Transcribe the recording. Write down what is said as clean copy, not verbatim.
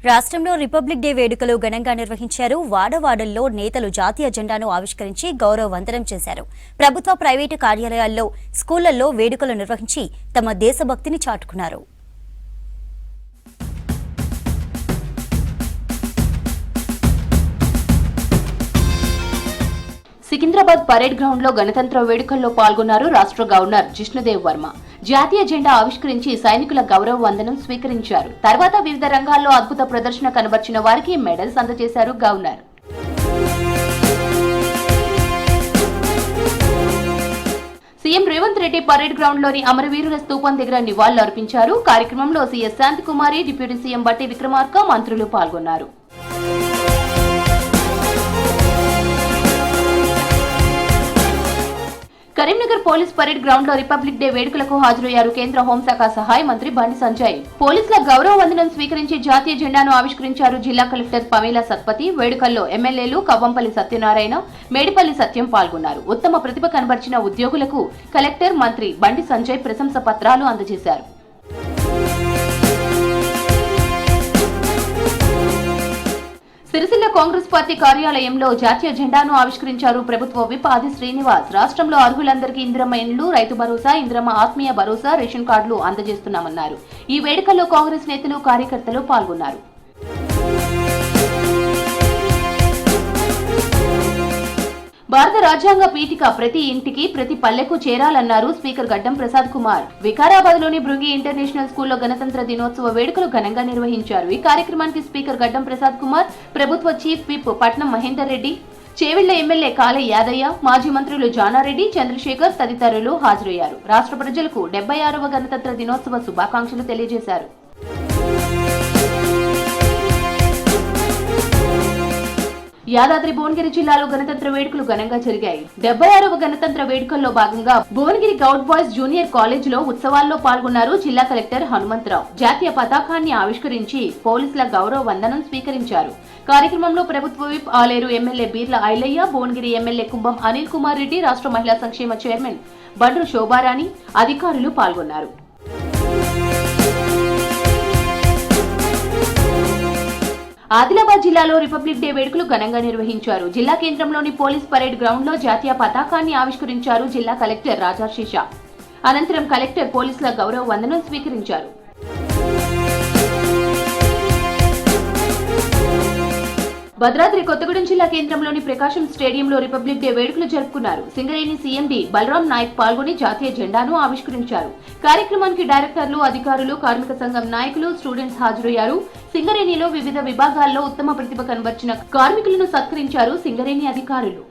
రాష్ట్రంలో republic day వేడుకలు ఘనంగా నిర్వహించారు. వాడవాడల్లో నేతలు జాతీయ జెండాను ఆవిష్కరించి గౌరవ వందనం చేశారు. ప్రభుత్వ, ప్రైవేటు కార్యాలయాల్లో, స్కూళ్లలో వేడుకలు నిర్వహించి తమ దేశభక్తిని చాటుకున్నారు. సికింద్రాబాద్ పరేడ్ గ్రౌండ్ లో గణతంత్ర వేడుకల్లో పాల్గొన్నారు రాష్ట్ర గవర్నర్ జిష్ణుదేవ్ వర్మ. జాతీయ జెండా ఆవిష్కరించి సైనికుల గౌరవ వందనం స్వీకరించారు. తర్వాత వివిధ రంగాల్లో అద్భుత ప్రదర్శన కనబర్చిన వారికి మెడల్స్ అందజేశారు governor. CM Revanth Reddy parade ground లోని అమరవీరుల స్తూపం దగ్గర నివాళులు అర్పించారు. కార్యక్రమంలో సీఎస్ శాంతికుమారి, డిప్యూటీ సీఎం బట్టి విక్రమార్క, మంత్రులు పాల్గొన్నారు. కరీంనగర్ పోలీస్ పరేడ్ గ్రౌండ్ లో రిపబ్లిక్ డే వేడుకలకు హాజరయ్యారు కేంద్ర హోంశాఖ సహాయ మంత్రి బండి సంజయ్. పోలీసుల గౌరవ వందనం స్వీకరించి జాతీయ జెండాను ఆవిష్కరించారు జిల్లా కలెక్టర్ పమేలా సత్పతి. వేడుకల్లో ఎమ్మెల్యేలు కవ్వంపల్లి సత్యనారాయణ, మేడిపల్లి సత్యం పాల్గొన్నారు. ఉత్తమ ప్రతిభ కనబర్చిన ఉద్యోగులకు కలెక్టర్, మంత్రి బండి సంజయ్ ప్రశంస పత్రాలు అందజేశారు. సిరిసిల్ల కాంగ్రెస్ పార్టీ కార్యాలయంలో జాతీయ జెండాను ఆవిష్కరించారు ప్రభుత్వ విప్ ఆది శ్రీనివాస్. రాష్ట్రంలో అర్హులందరికీ ఇందిరమ్మ ఇండ్లు, రైతు భరోసా, ఇందిరమ్మ ఆత్మీయ భరోసా, రేషన్ కార్డులు అందజేస్తున్నామన్నారు. ఈ వేడుకల్లో కాంగ్రెస్ నేతలు, కార్యకర్తలు పాల్గొన్నారు. భారత రాజ్యాంగ పీఠిక ప్రతి ఇంటికి, ప్రతి పల్లెకు చేరాలన్నారు స్పీకర్ గడ్డం ప్రసాద్ కుమార్. వికారాబాద్ లోని భృంగి ఇంటర్నేషనల్ స్కూల్లో గణతంత్ర దినోత్సవ వేడుకలు ఘనంగా నిర్వహించారు. ఈ కార్యక్రమానికి స్పీకర్ గడ్డం ప్రసాద్ కుమార్, ప్రభుత్వ చీఫ్ విప్ పట్నం మహేందర్ రెడ్డి, చేవెళ్ల ఎమ్మెల్యే కాళ యాదయ్య, మాజీ మంత్రులు జానారెడ్డి, చంద్రశేఖర్ తదితరులు హాజరయ్యారు. రాష్ట్ర ప్రజలకు 76వ గణతంత్ర దినోత్సవ శుభాకాంక్షలు తెలియజేశారు. యాదాద్రి భువనగిరి జిల్లాలో గణతంత్ర వేడుకలు ఘనంగా జరిగాయి. 76వ గణతంత్ర వేడుకల్లో భాగంగా భువనగిరి గౌడ్ బాయ్స్ జూనియర్ కాలేజీలో ఉత్సవాల్లో పాల్గొన్నారు జిల్లా కలెక్టర్ హనుమంతరావు. జాతీయ పతాకాన్ని ఆవిష్కరించి పోలీసుల గౌరవ వందనం స్వీకరించారు. కార్యక్రమంలో ప్రభుత్వ whip Aleru MLA Beerla Ailaiah, Bhuvanagiri MLA Kumbham Anil Kumar Reddy, రాష్ట్ర మహిళా సంక్షేమ చైర్మన్ బండ్రు శోభారాణి, అధికారులు పాల్గొన్నారు. ఆదిలాబాద్ జిల్లాలో రిపబ్లిక్ డే వేడుకలు ఘనంగా నిర్వహించారు. జిల్లా కేంద్రంలోని పోలీస్ పరేడ్ గ్రౌండ్ లో జాతీయ పతాకాన్ని ఆవిష్కరించారు జిల్లా కలెక్టర్ రాజాశీష. అనంతరం కలెక్టర్ పోలీసుల గౌరవ వందనం స్వీకరించారు. భద్రాద్రి కొత్తగూడెం జిల్లా కేంద్రంలోని ప్రకాశం స్టేడియంలో రిపబ్లిక్ డే వేడుకలు జరుపుకున్నారు. సింగరేణి సీఎండీ బలరాం నాయక్ పాల్గొని జాతీయ జెండాను ఆవిష్కరించారు. కార్యక్రమానికి డైరెక్టర్లు, అధికారులు, కార్మిక సంఘం నాయకులు, స్టూడెంట్స్ హాజరయ్యారు. సింగరేణిలో వివిధ విభాగాల్లో ఉత్తమ ప్రతిభ కనబర్చిన కార్మికులను సత్కరించారు సింగరేణి అధికారులు.